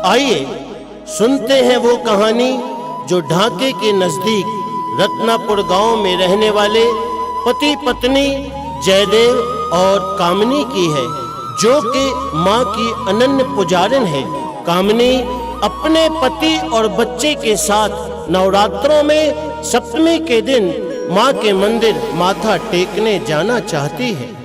आइए सुनते हैं वो कहानी जो ढाके के नजदीक रत्नापुर गांव में रहने वाले पति पत्नी जयदेव और कामनी की है, जो कि मां की अनन्य पुजारिन है। कामनी अपने पति और बच्चे के साथ नवरात्रों में सप्तमी के दिन मां के मंदिर माथा टेकने जाना चाहती है।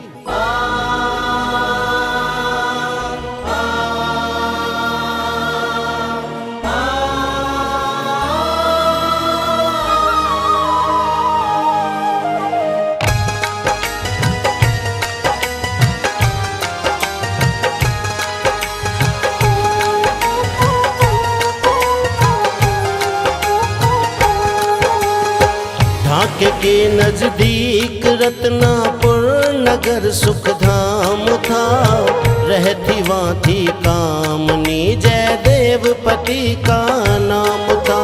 ढाके के नजदीक रत्नापुर नगर सुख धाम था, रहती वहाँ थी कामनी, जयदेव पति का नाम था।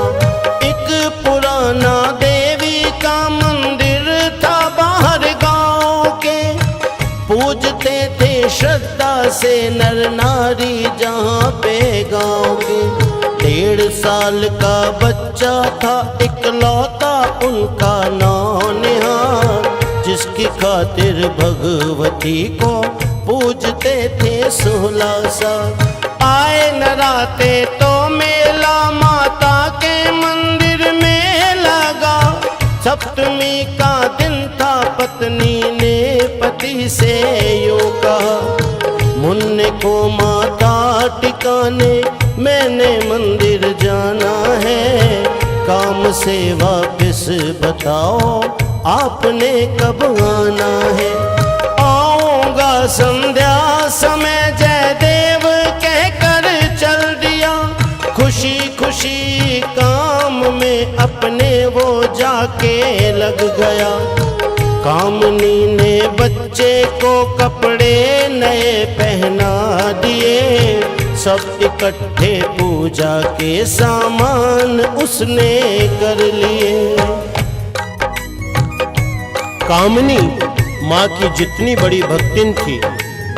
एक पुराना देवी का मंदिर था बाहर गांव के, पूजते थे श्रद्धा से नर नारी जहाँ पे गांव के। 1.5 साल का बच्चा था इकलौता उनका नौनिहाल, जिसकी खातिर भगवती को पूजते थे 16 साल। आए नराते तो मेला माता के मंदिर में लगा, सप्तमी का दिन था पत्नी ने पति से यूं कहा, मुन्ने को माता टिकाने मैंने मंदिर जाना है, काम से वापस बताओ आपने कब आना है। आऊंगा संध्या समय जयदेव कहकर चल दिया, खुशी खुशी काम में अपने वो जाके लग गया। कामनी ने बच्चे को कपड़े नए पहना दिए, सब इकट्ठे पूजा के सामान उसने कर लिए। कामनी माँ की जितनी बड़ी भक्तिन थी,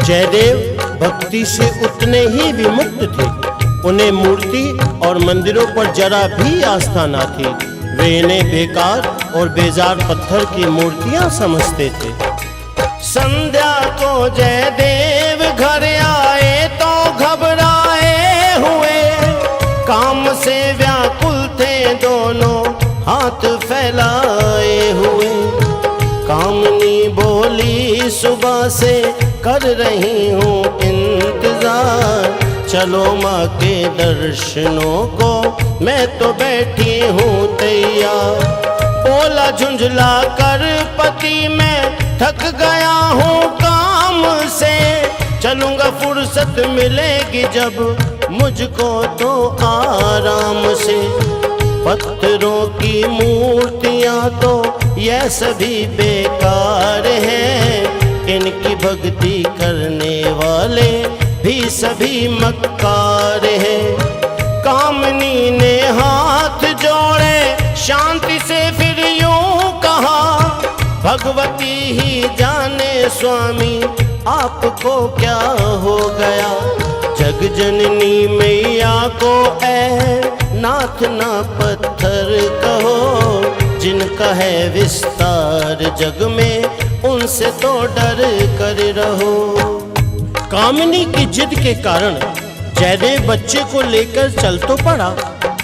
जयदेव भक्ति से उतने ही विमुक्त थे। उन्हें मूर्ति और मंदिरों पर जरा भी आस्था न थी, वे इन्हें बेकार और बेजार पत्थर की मूर्तियां समझते थे। संध्या को जयदेव घर आए तो घबराए हुए, काम से व्याकुल थे दोनों हाथ फैलाए हुए। कामनी बोली सुबह से कर रही हूँ इंतजार, चलो माँ के दर्शनों को मैं तो बैठी हूँ तैयार। बोला झुंझला कर पति मैं थक गया हूँ काम से, चलूंगा फुर्सत मिलेगी जब मुझको तो आराम से। पत्थरों की मूर्तियाँ तो यह सभी बेकार हैं, इनकी भक्ति करने वाले भी सभी मक्कार हैं। कामनी ने हाथ जोड़े शांति से फिर यूं कहा, भगवती ही जाने स्वामी आपको क्या हो गया। जग जननी मैया को नाथ ना पत्थर कहो, जिनका है विस्तार जग में उनसे तो डर कर रहो। कामनी की जिद के कारण जयदेव बच्चे को लेकर चल तो पड़ा,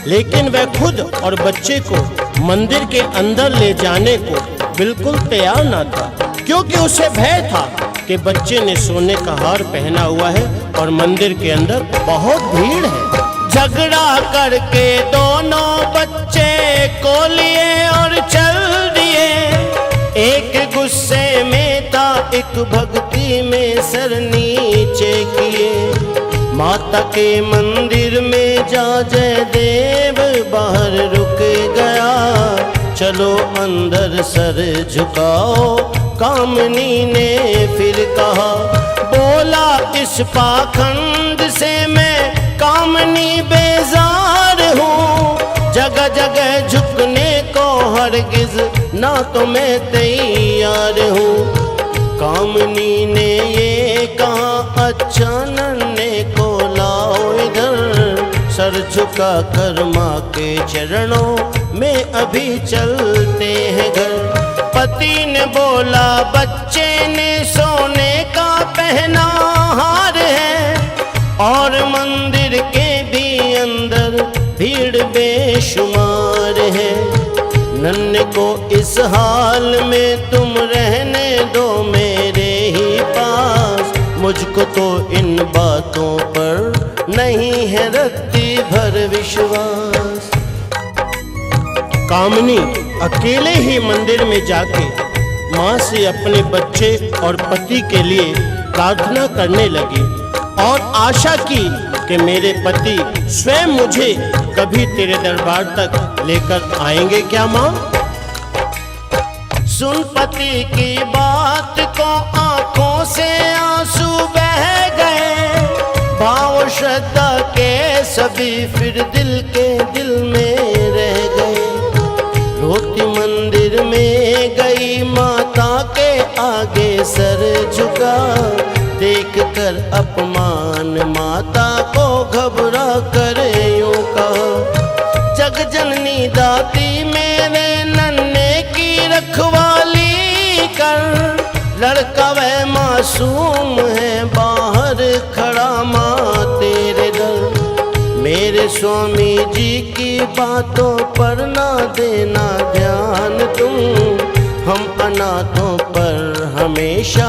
लेकिन वह खुद और बच्चे को मंदिर के अंदर ले जाने को बिल्कुल तैयार न था, क्योंकि उसे भय था कि बच्चे ने सोने का हार पहना हुआ है और मंदिर के अंदर बहुत भीड़ है। झगड़ा करके दोनों बच्चे को लिए और चल दिए, एक गुस्से में था एक भक्ति में सर नीचे किए। माता के मंदिर में जा जयदेव बाहर रुक गया, चलो अंदर सर झुकाओ कामनी ने फिर कहा। बोला इस पाखंड से मैं कामनी बेजार हूँ, जगह जगह झुकने को हरगिज ना तो मैं तैयार हूँ। कामनी ने ये कहा अच्छा नन्हे को लाओ इधर, झुका कर माँ के चरणों में अभी चलते हैं घर। पति ने बोला बच्चे ने सोने का पहना हार है, और मंदिर के भी अंदर भीड़ बेशुमार है। नन्हे को इस हाल में तुम रहने दो मेरे ही पास, मुझको तो इन बातों पर नहीं है रत्ती भर विश्वास। कामनी अकेले ही मंदिर में जाके माँ से अपने बच्चे और पति के लिए प्रार्थना करने लगी और आशा की कि मेरे पति स्वयं मुझे कभी तेरे दरबार तक लेकर आएंगे क्या माँ। सुन पति की बात को आंखों से आंसू बह गए, भाव श्रद्धा के सभी फिर दिल के दिल में रह गए। रोती मंदिर में गई माता के आगे सर झुका, देख कर अपमान माता को घबरा कर यूं कहा, जग जननी दाती मेरे नन्हे की रखवाली कर। लड़का वह मासूम है बाहर खड़ा माँ तेरे दर। मेरे स्वामी जी की बातों पर ना देना ध्यान तुम, हम अनाथों पर हमेशा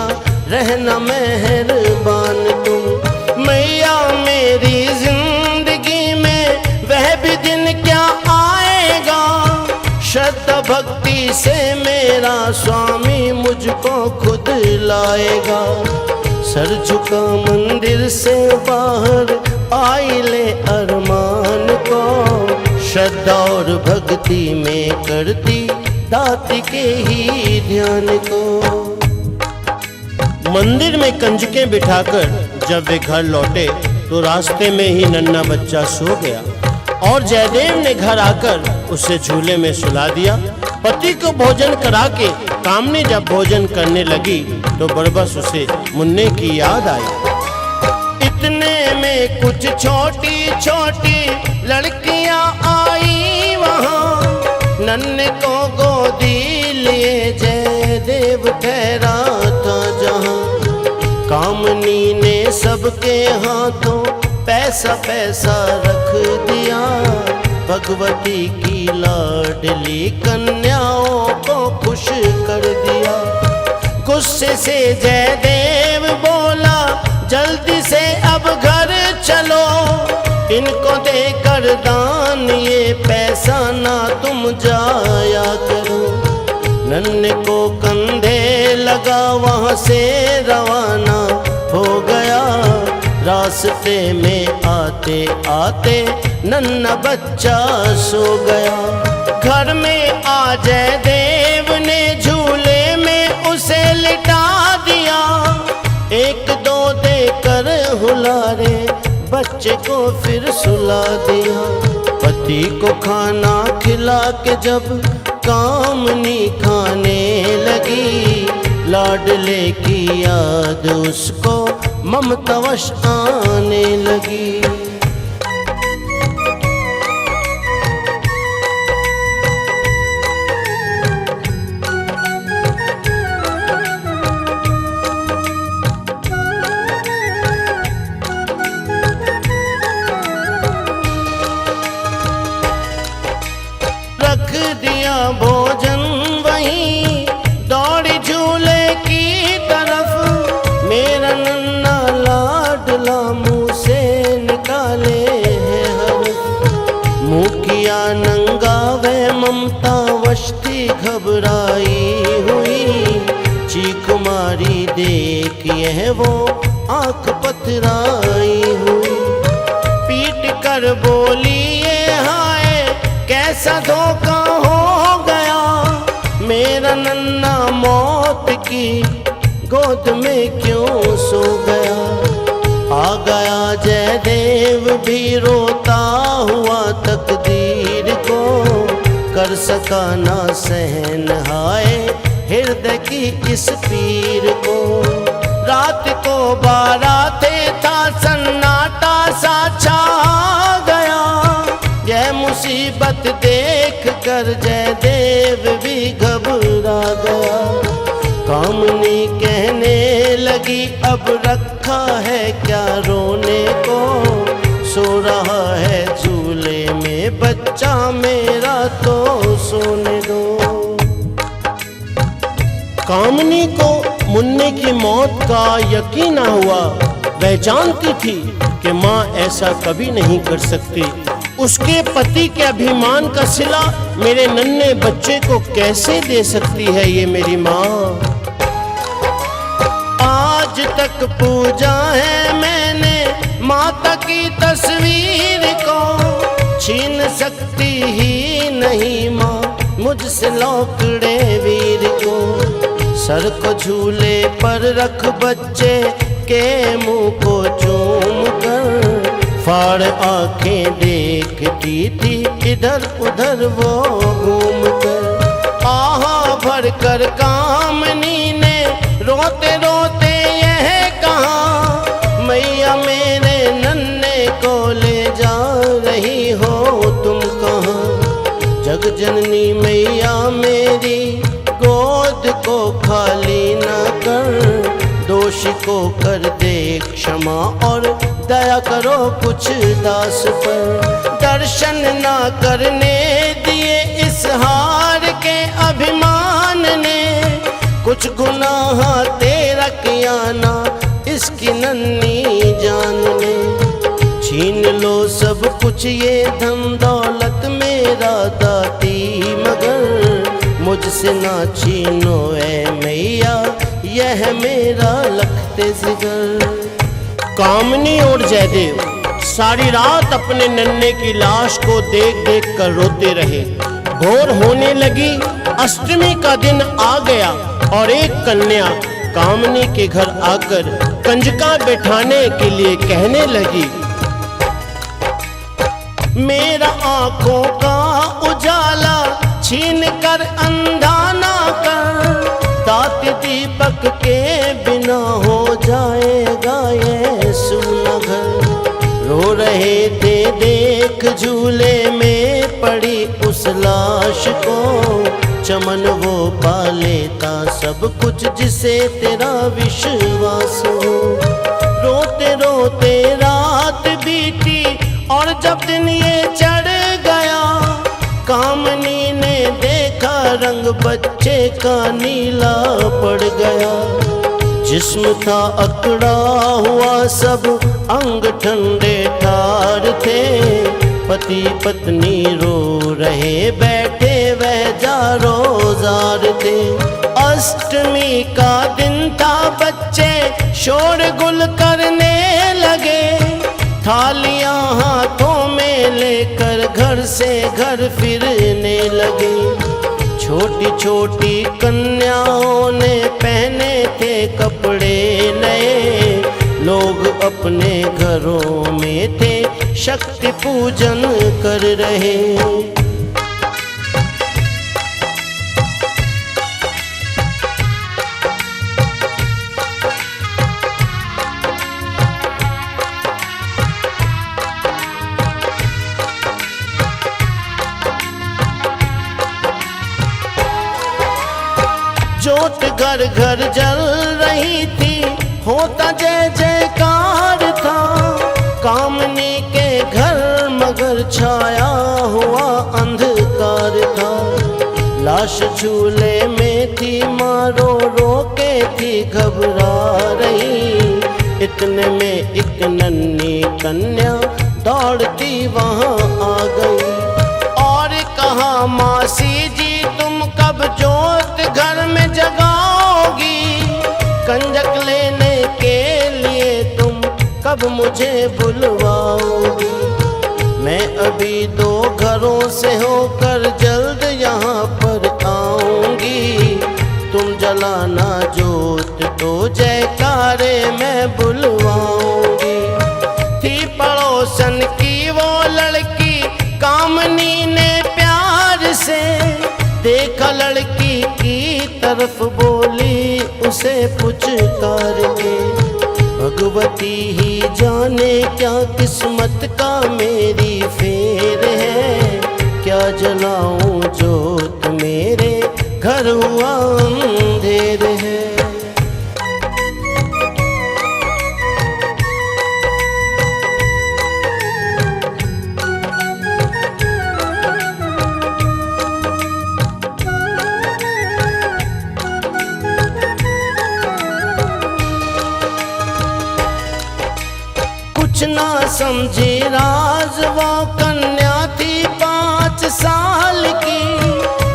रहना मेहरबान तुम। मैया मेरी जिंदगी में वह भी दिन क्या आएगा, श्रद्धा भक्ति से मेरा स्वामी मुझको खुद लाएगा। सर झुका मंदिर से बाहर आई ले अरमान को, श्रद्धा और भक्ति में करती दाती के ही ध्यान को। मंदिर में कंजकें बिठाकर जब वे घर लौटे तो रास्ते में ही नन्हा बच्चा सो गया, और जयदेव ने घर आकर उसे झूले में सुला दिया। पति को भोजन करा के कामनी जब भोजन करने लगी तो बरबस उसे मुन्ने की याद आई। इतने में कुछ छोटी छोटी लड़कियां आई वहां, नन्हे को गोदी लिए जयदेव ठहरा था जहां। कामनी ने सबके हाथों पैसा पैसा रख दिया, भगवती की लाडली कन्याओं को खुश कर दिया। गुस्से से जयदेव बोला जल्दी से अब घर चलो, इनको देकर दान ये पैसा ना तुम जाया करो। नन्हे को कंधे लगा वहाँ से रवाना हो गया, रास्ते में आते आते नन्हा बच्चा सो गया। घर में आ जयदेव ने झूले में उसे लिटा दिया, एक दो देकर हुलारे बच्चे को फिर सुला दिया। पति को खाना खिला के जब कामनी खाने लगी, लाडले की याद उसको ममतावश आने लगी। रख दिया भोजन वहीं, दौड़ी झूले की तरफ, मेरा नन्हा लाडला मुँह से निकाले है हरफ। मुँह किया नंगा वह ममता वशती घबराई हुई, चीख मारी देख यह वो आँख पथराई हुई। पीट कर बोली ये हाय कैसा धोखा हो गया, मेरा नन्हा मौत की गोद में क्यों सो गया। आ गया जयदेव भी रोता हुआ तकदीर को, कर सका ना सहन हाय हृदय की इस पीर को। रात को बाराते था सन्नाटा सा छा गया, कर जयदेव भी घबरा गया। कामनी कहने लगी अब रखा है क्या रोने को, सो रहा है झूले में बच्चा मेरा तो सोने दो। कामनी को मुन्ने की मौत का यकीन न हुआ। वह जानती थी कि माँ ऐसा कभी नहीं कर सकती। उसके पति के अभिमान का सिला मेरे नन्हे बच्चे को कैसे दे सकती है ये मेरी माँ। आज तक पूजा है मैंने माता की तस्वीर को, छीन सकती ही नहीं माँ मुझसे लौकड़े वीर को। सर को झूले पर रख बच्चे के मुंह को चूम कर, फाड़ आंखें देखती थी इधर उधर वो घूम कर। आहा भर कर कामनी ने रोते रोते यह कहा, मैया मेरे नन्हे को ले जा रही हो तुम कहाँ। जग जननी मैया मेरी गोद को खाली न कर, दोषी को कर दे क्षमा और दया करो कुछ दास पर। दर्शन ना करने दिए इस हार के अभिमान ने, कुछ गुनाह तेरा किया ना इसकी नन्ही जान ने। छीन लो सब कुछ ये धन दौलत मेरा दाती, मगर मुझसे ना छीनो ऐ मैया यह मेरा लखते जिगर। कामनी और जयदेव सारी रात अपने नन्हे की लाश को देख देख कर रोते रहे। भोर होने लगी, अष्टमी का दिन आ गया और एक कन्या कामनी के घर आकर कंजका बैठाने के लिए कहने लगी, मेरा आंखों का उजाला छीन कर अंधा ना कर, ताती दीपक के बिना हो जाएगा ये सूना घर। रो रहे थे देख झूले में पड़ी उस लाश को, चमन वो पा लेता सब कुछ जिसे तेरा विश्वास हो। रोते रोते रात बीती और जब दिन ये चढ़ गया, कामनी ने देखा रंग बच्चे का नीला पड़ गया। जिस्म था अकड़ा हुआ सब अंग ठंडे ठार थे, पति पत्नी रो रहे बैठे वह जारोजार थे। अष्टमी का दिन था बच्चे शोरगुल करने लगे, थालियां हाथों में लेकर घर से घर फिरने लगे। छोटी छोटी कन्याओं ने पहने थे कपड़े नए, लोग अपने घरों में थे शक्ति पूजन कर रहे। जोत घर घर जल रही थी, होता जय जयकार था। कामनी के घर मगर छाया हुआ अंधकार था। लाश झूले में थी माँ रो रो के थी घबरा रही, इतने में एक नन्ही कन्या दौड़ती वहाँ आ गई और कहा, मासी जी तुम कब जोत घर में जगाओगी, कंजक लेने के लिए तुम कब मुझे बुलवाओगी। मैं अभी 2 घरों से होकर जल्द यहाँ पर आऊंगी, तुम जलाना जोत तो जयकारे मैं बुलवाऊंगी। थी पड़ोसन की वो लड़की, कामनी ने प्यार से देखा लड़की की तरफ, बोली उसे पुचकार के, भगवती ही जाने क्या किस्मत का मेरी फेर है, क्या जलाऊं जोत, मेरे घर हुआ अंधेर है। कुछ ना समझी राज, वो कन्या थी 5 साल की,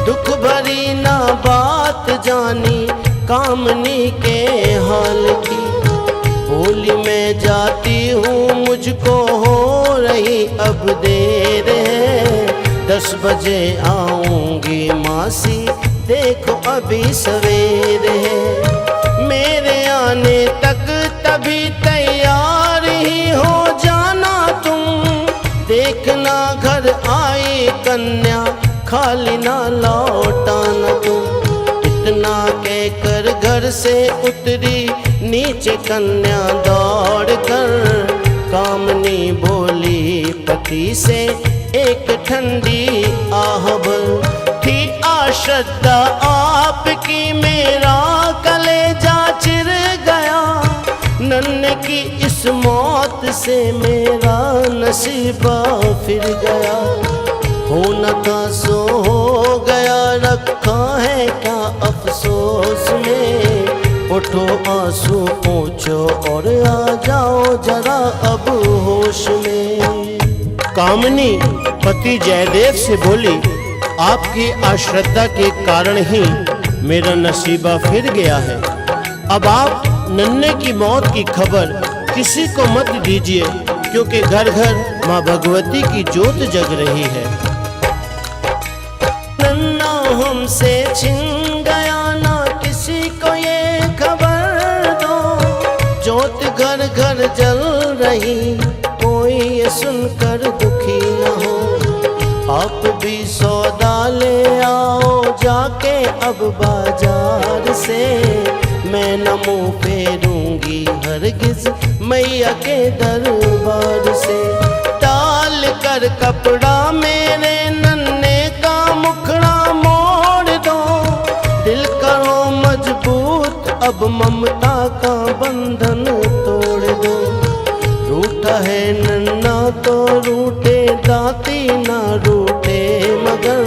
दुख भरी ना बात जानी कामनी के हाल की। बोली मैं जाती हूँ, मुझको हो रही अब देर है, 10 बजे आऊंगी मासी, देखो अभी सवेर है। मेरे आने तक तभी तैयार ही हो जाना तुम, देखना घर आई कन्या, खाली ना लौटाना तुम। इतना कहकर घर से उतरी नीचे कन्या दौड़ कर, कामनी बोली पति से एक ठंडी आह भर। थी आश्रद्धा आपकी, मेरा कलेजा चिर गया, नन्हे की इस मौत से मेरा नसीबा फिर गया। होना था सो हो गया, रखा है क्या अफसोस में, उठो आंसू पोंछो और आ जाओ जरा अब होश में। कामनी पति जयदेव से बोली, आपकी अश्रद्धा के कारण ही मेरा नसीबा फिर गया है। अब आप नन्हे की मौत की खबर किसी को मत दीजिए, क्योंकि घर घर माँ भगवती की जोत जग रही है। नन्ना हमसे छिन गया, ना किसी को ये खबर दो, जोत घर घर जल रही, कोई ये सुनकर दुखी न हो। आप भी सौदा ले आओ जाके अब बाजार से, मैं न मुँह फेरूंगी हरगिज मैया के दरबार से। डाल कर कपड़ा मेरे नन्हे का मुखड़ा मोड़ दो, दिल करो मजबूत अब ममता का बंधन तोड़ दो। रूठा है नन्ना तो रूठे दाती, ना रूठे मगर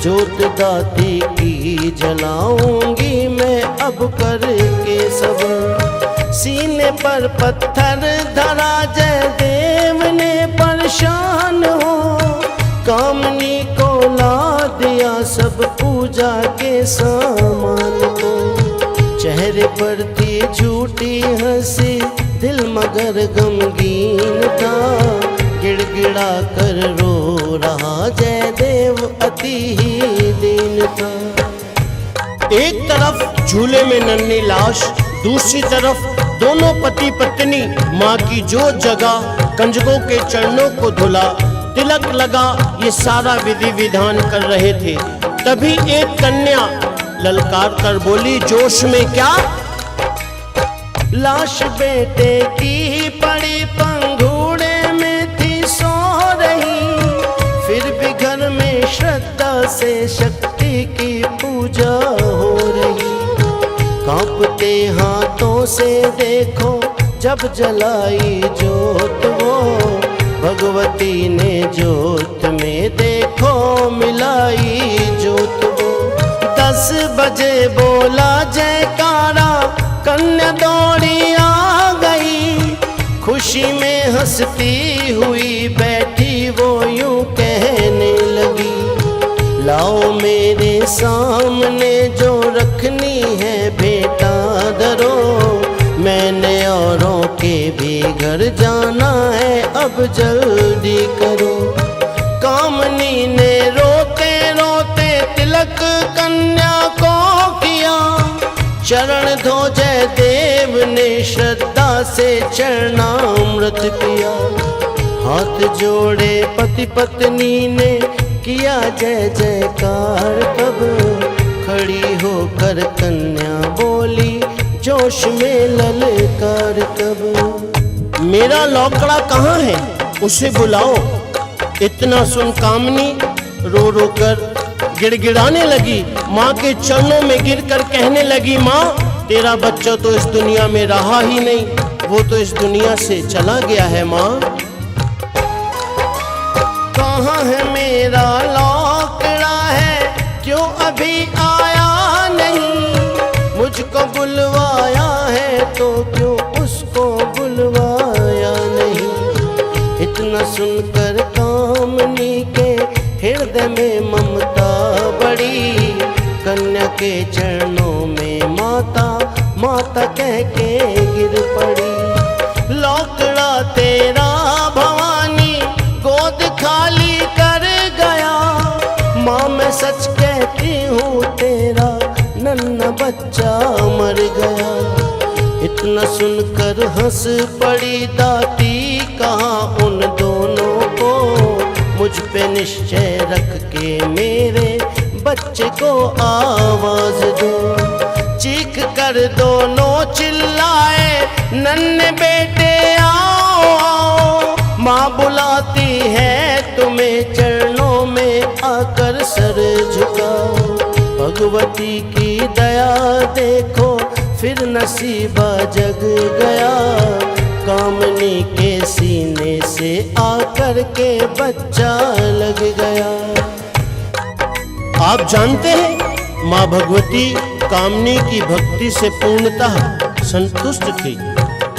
जोत दाती की जलाऊंगी मैं अब करके सब्र। सीने पर पत्थर धरा जयदेव ने परेशान हो, कामनी को ला दिया सब पूजा के सामान को। चेहरे पर थी झूठी हंसी, दिल मगर गमगीन था, गिड़गिड़ा कर रो रहा जयदेव अति ही दीन था। एक तरफ झूले में नन्ही लाश, दूसरी तरफ दोनों पति पत्नी माँ की जो जगह कंजकों के चरणों को धुला, तिलक लगा, ये सारा विधि विधान कर रहे थे। तभी एक कन्या ललकार कर बोली जोश में, क्या? लाश बेटे की पड़ी पंघूड़े में थी सो रही, फिर भी घर में श्रद्धा से शक्ति की पूजा हो रही। कांपते हाथों से देखो जब जलाई जोत वो, भगवती ने जोत में देखो मिलाई जोत वो। 10 बजे बोला जयकारा, कन्या दौड़ी आ गई, खुशी में हंसती हुई बैठी वो यूं कहने लगी, लाओ मेरे सामने जो रखनी है बेटा धरो, मैंने औरों के भी घर जाना है अब जल्दी करो। कामनी ने रोते रोते तिलक कन्या को किया, चरण धो जयदेव ने श्रद्धा से चरणामृत पिया। हाथ जोड़े पति पत्नी ने किया जय जयकार, तब खड़ी होकर कन्या बोली जोश में ललकार तब, मेरा लौकड़ा कहाँ है उसे बुलाओ। इतना सुन कामनी रो रो कर गिड़गिड़ाने लगी। माँ के चरणों में गिरकर कहने लगी, माँ तेरा बच्चा तो इस दुनिया में रहा ही नहीं, वो तो इस दुनिया से चला गया है। माँ कहाँ है मेरा लौकड़ा है, क्यों अभी आया नहीं, मुझको बुलवाया है तो क्यों उसको बुलवाया नहीं। इतना सुनकर कामनी के हृदय में ममता बड़ी, कन्या के चरणों में माता माता कह के गिर पड़ी। लौकड़ा तेरा भवानी गोद खाली कर गया, माँ मैं सच कहती हूँ तेरा नन्हा बच्चा मर गया। इतना सुनकर हंस पड़ी दाती, कहा उन दोनों को मुझ पे निश्चय रख के मेरे बच्चे को आवाज दो। चीख कर दोनों चिल्लाए, नन्हे बेटे आओ आओ, माँ बुलाती है तुम्हें चरणों में आकर सर झुकाओ। भगवती की दया देखो फिर नसीबा जग गया, कामनी के सीने से आकर के बच्चा लग गया। आप जानते हैं माँ भगवती कामनी की भक्ति से पूर्णतः संतुष्ट थी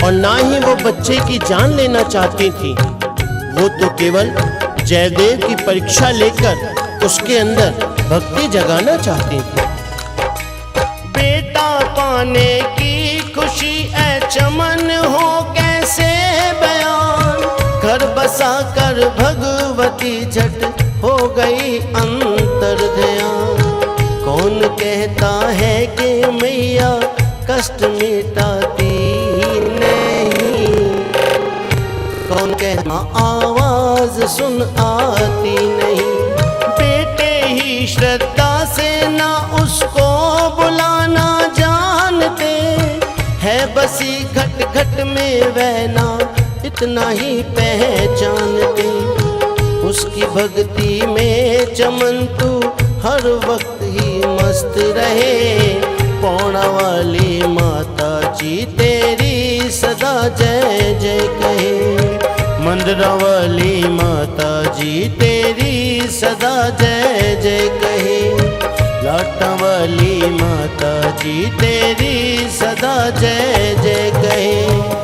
और ना ही वो बच्चे की जान लेना चाहती थी। वो तो केवल जयदेव की परीक्षा लेकर उसके अंदर भक्ति जगाना चाहती थी। बेटा पाने की खुशी ऐ चमन हो कैसे बयान, घर बसा कर भगवती झट हो गई अंतर ध्यान। कौन कहता है कि मैया कष्ट मिटाती नहीं, कौन कहता आवाज सुन आती नहीं। बेटे ही श्रद्धा से ना उसको बुलाना जानते, है बसी घट घट में वैना इतना ही पहचानते। उसकी भक्ति में चमन तू हर वक्त ही मस्त रहे, पौड़ा वाली माता जी तेरी सदा जय जय कहे। मंदिरा वाली माता जी तेरी सदा जय जय कहे, लाटा वाली माता जी तेरी सदा जय जय कहे।